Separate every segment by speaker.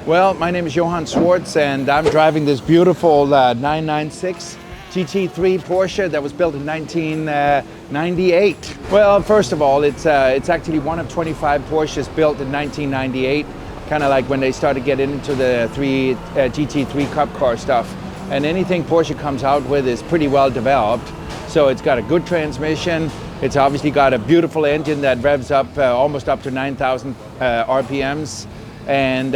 Speaker 1: Well, my name is Johan Schwartz, and I'm driving this beautiful 996 GT3 Porsche that was built in 1998. Well, first of all, it's actually one of 25 Porsches built in 1998, kind of like when they started getting into the GT3 Cup car stuff. And anything Porsche comes out with is pretty well developed. So it's got a good transmission. It's obviously got a beautiful engine that revs up almost up to 9,000 RPMs. And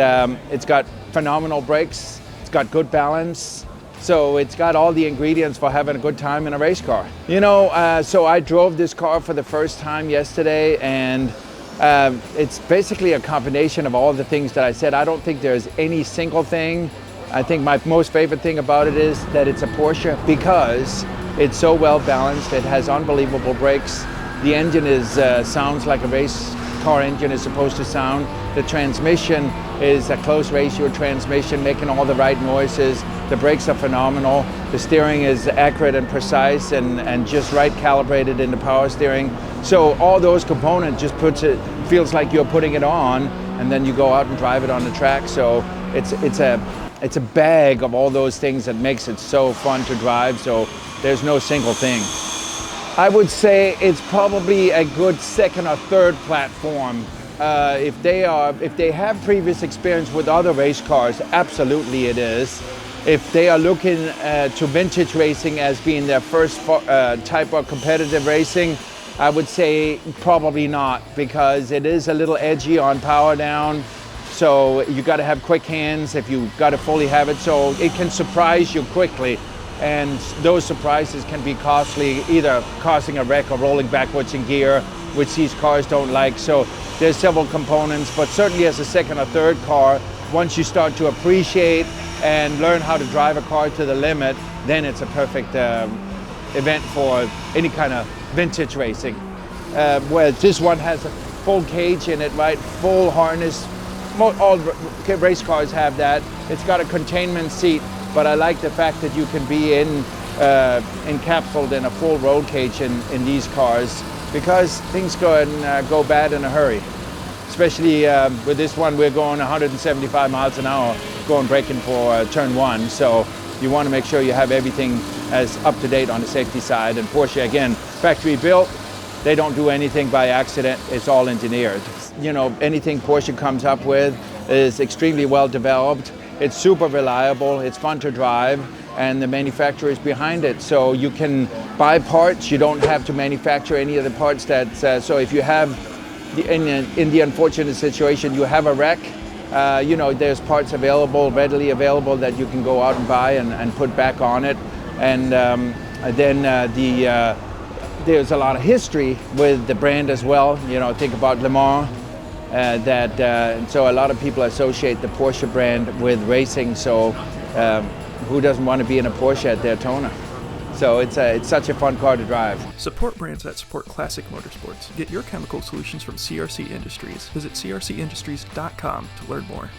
Speaker 1: it's got phenomenal brakes. It's got good balance. So it's got all the ingredients for having a good time in a race car. You know, so I drove this car for the first time yesterday, and it's basically a combination of all the things that I said. I don't think there's any single thing. I think my most favorite thing about it is that it's a Porsche because it's so well balanced. It has unbelievable brakes. The engine sounds like a race car engine is supposed to sound. The transmission is a close ratio transmission, making all the right noises. The brakes are phenomenal. The steering is accurate and precise and just right calibrated in the power steering. So all those components just feels like you're putting it on, and then you go out and drive it on the track. So it's a bag of all those things that makes it so fun to drive. So there's no single thing. I would say it's probably a good second or third platform. If they have previous experience with other race cars, absolutely it is. If they are looking to vintage racing as being their first type of competitive racing, I would say probably not, because it is a little edgy on power down. So you got to have quick hands if you got to fully have it. So it can surprise you quickly. And those surprises can be costly, either causing a wreck or rolling backwards in gear, which these cars don't like. So there's several components, but certainly as a second or third car, once you start to appreciate and learn how to drive a car to the limit, then it's a perfect event for any kind of vintage racing. Where this one has a full cage in it, right? Full harness. All race cars have that. It's got a containment seat, but I like the fact that you can be encapsulated in a full roll cage in these cars, because things go bad in a hurry. Especially with this one, we're going 175 miles an hour, braking for turn one. So you want to make sure you have everything as up to date on the safety side. And Porsche, again, factory built. They don't do anything by accident. It's all engineered. You know, anything Porsche comes up with is extremely well developed. It's super reliable, it's fun to drive, and the manufacturer is behind it. So you can buy parts, you don't have to manufacture any of the parts so if you have, in the unfortunate situation, you have a wreck, you know, there's parts readily available that you can go out and buy and put back on it. And there's a lot of history with the brand as well. You know, think about Le Mans. So a lot of people associate the Porsche brand with racing. So who doesn't want to be in a Porsche at Daytona? So it's such a fun car to drive.
Speaker 2: Support brands that support classic motorsports. Get your chemical solutions from CRC Industries. Visit crcindustries.com to learn more.